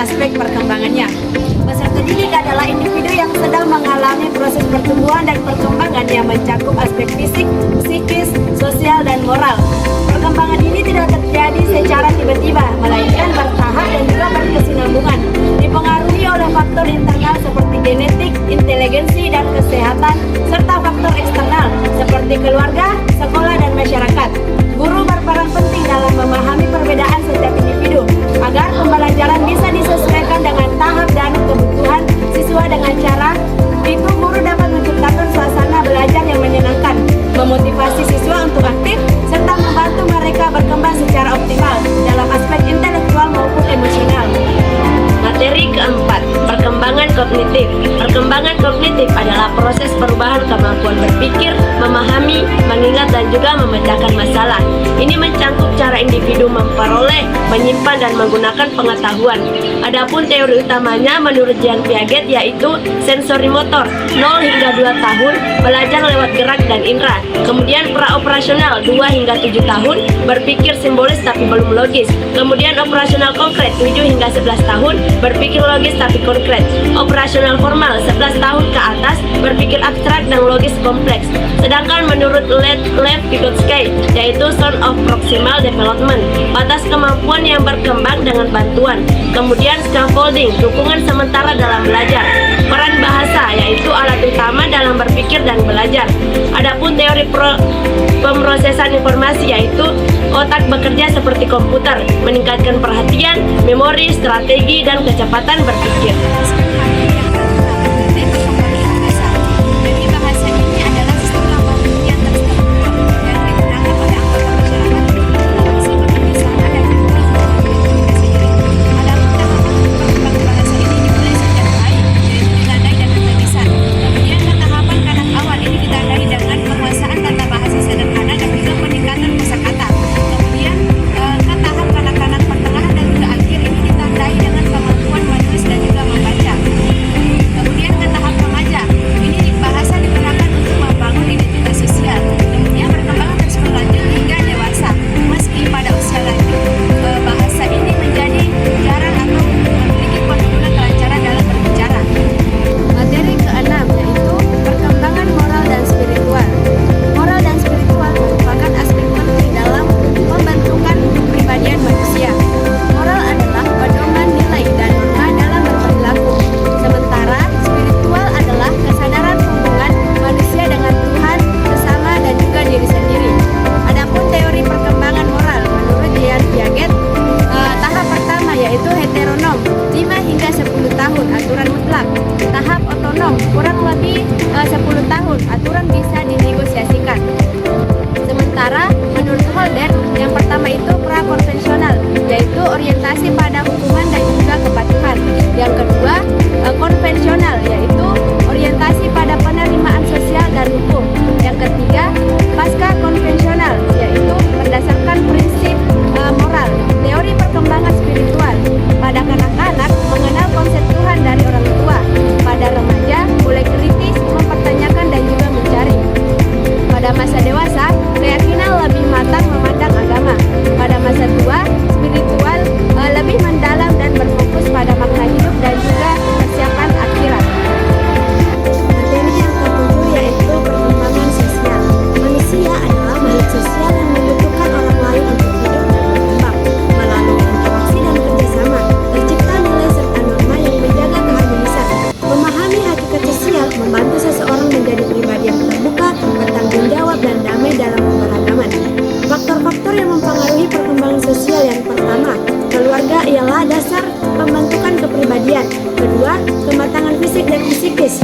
aspek perkembangannya. Peserta didik adalah individu yang sedang mengalami proses pertumbuhan dan perkembangan yang mencakup aspek fisik, psikis, sosial, dan moral. Perkembangan ini tidak terjadi secara tiba-tiba, melainkan bertahap dan juga berkesinambungan, dipengaruhi oleh faktor internal seperti genetik, inteligensi, dan kesehatan, serta faktor eksternal seperti keluarga, sekolah, dan masyarakat. Guru berperan penting dalam memahami perbedaan setiap individu, agar pembelajaran bisa disesuaikan dengan tahap dan kebutuhan siswa. Dengan cara itu, guru dapat menciptakan suasana belajar yang menyenangkan, memotivasi siswa untuk aktif, serta membantu mereka berkembang secara optimal dalam aspek intelektual maupun emosional. Materi keempat, perkembangan kognitif. Perkembangan kognitif adalah proses perubahan kemampuan berpikir, memahami, mengingat, dan juga memecahkan masalah. Ini mencangkup cara individu memperoleh, menyimpan, dan menggunakan pengetahuan. Adapun teori utamanya menurut Jean Piaget yaitu sensori motor 0 hingga 2 tahun, belajar lewat gerak dan indera. Kemudian praoperasional 2 hingga 7 tahun, berpikir simbolis tapi belum logis. Kemudian operasional konkret 7 hingga 11 tahun, berpikir logis tapi konkret. Operasional formal 11 tahun ke atas, berpikir abstrak dan logis kompleks. Sedangkan menurut Lev Vygotsky yaitu zone of proximal development, batas kemampuan yang berkembang dengan bantuan. Kemudian scaffolding, dukungan sementara dalam belajar. Peran bahasa yaitu alat utama dalam berpikir dan belajar. Adapun teori pemrosesan informasi yaitu otak bekerja seperti komputer, meningkatkan perhatian, memori, strategi, dan kecepatan berpikir. Jadi bahasa ini adalah sistem apapun yang terstruktur dan digunakan oleh anggota masyarakat untuk berinteraksi, bekerjasama, dan juga komunikasi diri. Adapun tahapan perkembangan bahasa ini dimulai sejak bayi, yaitu ditandai dengan tulisan. Kemudian tahapan kanak awal ini ditandai dengan penguasaan tata bahasa sederhana dan juga peningkatan kosakata. Kemudian tahap kanak-kanak pertengahan dan juga akhir ini ditandai dengan kemampuan menulis dan juga membaca. Kemudian ke tahap remaja, ini bahasa digunakan untuk membangun identitas sosial. Kemudian perkembangan terus berlanjut hingga dewasa. Meski pada usia lanjut, bahasa ini menjadi jarang atau memiliki penurunan kelancaran dalam berbicara. Materi keenam yaitu perkembangan moral dan spiritual. Moral dan spiritual merupakan aspek penting dalam pembentukan kepribadian manusia. Moral adalah pedoman nilai dan norma dalam berperilaku. Sementara spiritual adalah kesadaran hubungan manusia dengan Tuhan, sesama, dan juga diri sendiri. Adapun teori perkembangan moral menurut Jean Piaget, tahap pertama yaitu heteronom 5 hingga 10 tahun, aturan mutlak. Tahap otonom kurang lebih 10 tahun, aturan bisa dinegosiasikan. Sementara menurut Holder, yang pertama itu prakonvensional, yaitu orientasi pada hukuman dan juga kepatuhan. Yang kedua, konvensional, yaitu orientasi pada penerimaan sosial dan hukum. Yang ketiga, pasca konvensional, yaitu berdasarkan prinsip moral. Teori perkembangan spiritual, pada kanak-kanak mengenal konsep Tuhan dari orang tua. Pada remaja mulai kritis, mempertanyakan, dan juga mencari. Pada masa dewasa, keyakinan lebih matang memandang agama. Pada masa tua, spiritual lebih mendalam dan berfokus pada makna hidup dan juga persiapan akhirat. Materi yang ketujuh yaitu perkembangan sosial. Manusia adalah makhluk sosial yang membutuhkan orang lain untuk hidup dan berkembang. Melalui interaksi dan kerjasama, tercipta nilai serta norma yang menjaga keharmonisan. Memahami hakikat sosial membantu seseorang menjadi pribadi yang terbuka, bertanggung jawab, dan damai dalam keberagaman. Faktor-faktor yang mempengaruhi perkembangan sosial: yang pertama, keluarga ialah dasar pembentukan kepribadian. Kedua, kematangan fisik dan psikis.